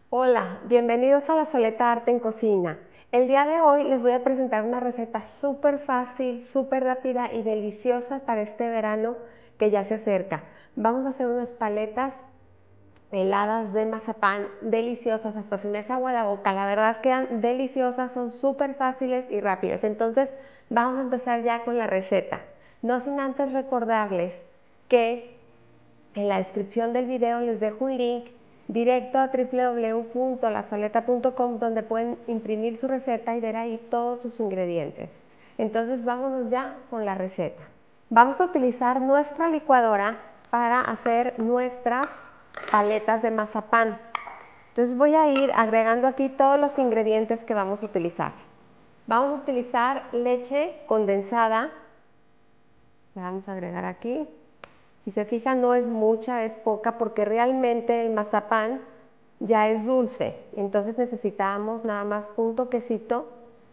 Hola, bienvenidos a La Soleta Arte en Cocina. El día de hoy les voy a presentar una receta súper fácil, súper rápida y deliciosa para este verano que ya se acerca. Vamos a hacer unas paletas heladas de mazapán deliciosas, hasta se me hace agua la boca. La verdad quedan deliciosas, son súper fáciles y rápidas. Entonces vamos a empezar ya con la receta. No sin antes recordarles que en la descripción del video les dejo un link directo a www.lasoleta.com donde pueden imprimir su receta y ver ahí todos sus ingredientes. Entonces vámonos ya con la receta. Vamos a utilizar nuestra licuadora para hacer nuestras paletas de mazapán. Entonces voy a ir agregando aquí todos los ingredientes que vamos a utilizar. Vamos a utilizar leche condensada. La vamos a agregar aquí. Si se fijan, no es mucha, es poca, porque realmente el mazapán ya es dulce. Entonces necesitamos nada más un toquecito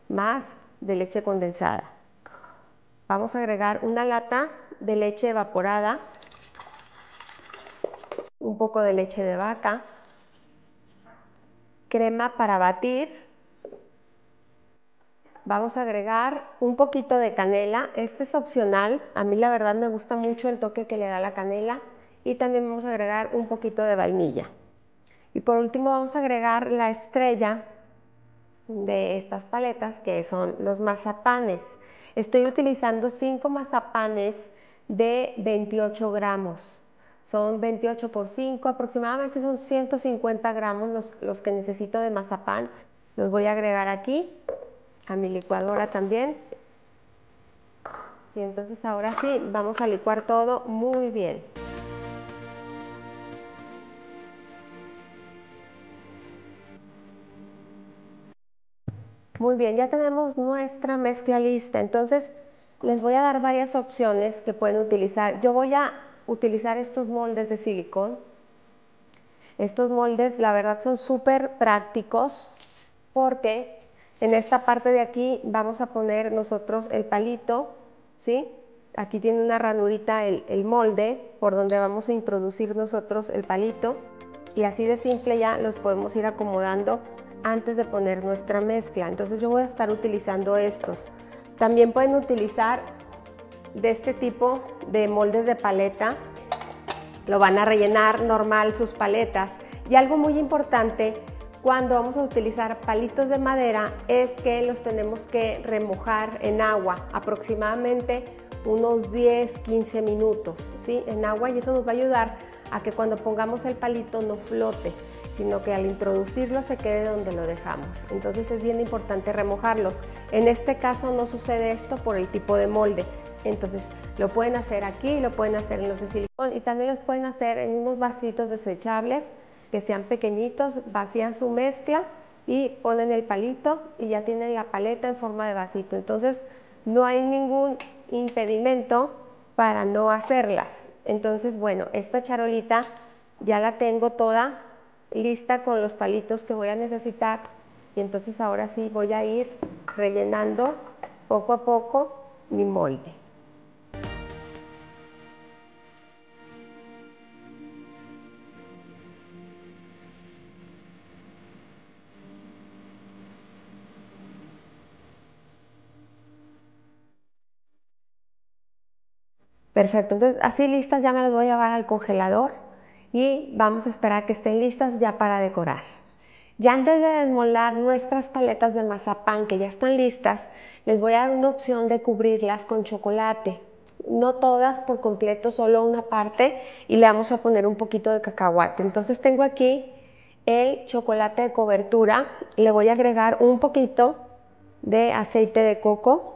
más de leche condensada. Vamos a agregar una lata de leche evaporada, un poco de leche de vaca, crema para batir. Vamos a agregar un poquito de canela. Este es opcional. A mí la verdad me gusta mucho el toque que le da la canela. Y también vamos a agregar un poquito de vainilla. Y por último vamos a agregar la estrella de estas paletas, que son los mazapanes. Estoy utilizando 5 mazapanes de 28 gramos. Son 28 por 5, aproximadamente son 150 gramos los que necesito de mazapán. Los voy a agregar aquí, a mi licuadora también. Y entonces ahora sí, vamos a licuar todo muy bien. Muy bien, ya tenemos nuestra mezcla lista. Entonces les voy a dar varias opciones que pueden utilizar. Yo voy a utilizar estos moldes de silicón. Estos moldes la verdad son súper prácticos porque en esta parte de aquí vamos a poner nosotros el palito, ¿sí? Aquí tiene una ranurita el molde por donde vamos a introducir nosotros el palito y así de simple ya los podemos ir acomodando antes de poner nuestra mezcla. Entonces yo voy a estar utilizando estos. También pueden utilizar de este tipo de moldes de paleta. Lo van a rellenar normal sus paletas. Y algo muy importante cuando vamos a utilizar palitos de madera es que los tenemos que remojar en agua aproximadamente unos 10-15 minutos, ¿sí? En agua, y eso nos va a ayudar a que cuando pongamos el palito no flote, sino que al introducirlo se quede donde lo dejamos. Entonces es bien importante remojarlos. En este caso no sucede esto por el tipo de molde. Entonces lo pueden hacer aquí, lo pueden hacer en los de silicón y también los pueden hacer en unos vasitos desechables que sean pequeñitos. Vacían su mezcla y ponen el palito y ya tienen la paleta en forma de vasito. Entonces no hay ningún impedimento para no hacerlas. Entonces bueno, esta charolita ya la tengo toda lista con los palitos que voy a necesitar y entonces ahora sí voy a ir rellenando poco a poco mi molde. Perfecto, entonces así listas ya me las voy a llevar al congelador y vamos a esperar a que estén listas ya para decorar. Ya antes de desmoldar nuestras paletas de mazapán que ya están listas, les voy a dar una opción de cubrirlas con chocolate. No todas por completo, solo una parte, y le vamos a poner un poquito de cacahuate. Entonces tengo aquí el chocolate de cobertura, le voy a agregar un poquito de aceite de coco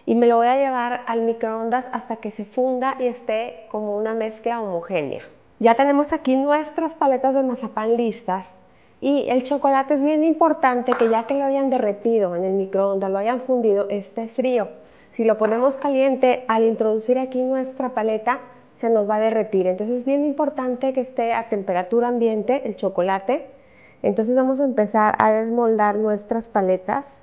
y me lo voy a llevar al microondas hasta que se funda y esté como una mezcla homogénea. Ya tenemos aquí nuestras paletas de mazapán listas y el chocolate es bien importante que ya que lo hayan derretido en el microondas, lo hayan fundido, esté frío. Si lo ponemos caliente, al introducir aquí nuestra paleta, se nos va a derretir. Entonces es bien importante que esté a temperatura ambiente el chocolate. Entonces vamos a empezar a desmoldar nuestras paletas.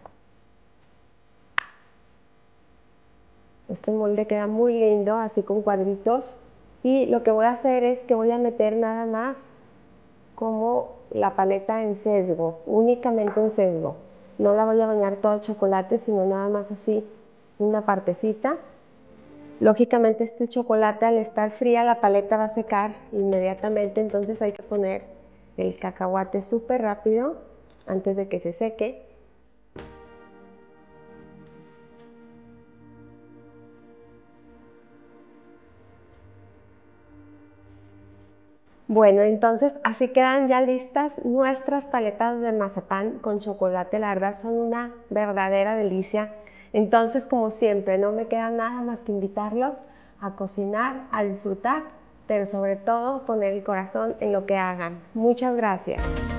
Este molde queda muy lindo, así con cuadritos. Y lo que voy a hacer es que voy a meter nada más como la paleta en sesgo, únicamente en sesgo. No la voy a bañar todo el chocolate, sino nada más así, una partecita. Lógicamente este chocolate, al estar fría, la paleta va a secar inmediatamente, entonces hay que poner el cacahuate súper rápido antes de que se seque. Bueno, entonces así quedan ya listas nuestras paletas de mazapán con chocolate. La verdad son una verdadera delicia. Entonces, como siempre, no me queda nada más que invitarlos a cocinar, a disfrutar, pero sobre todo poner el corazón en lo que hagan. Muchas gracias.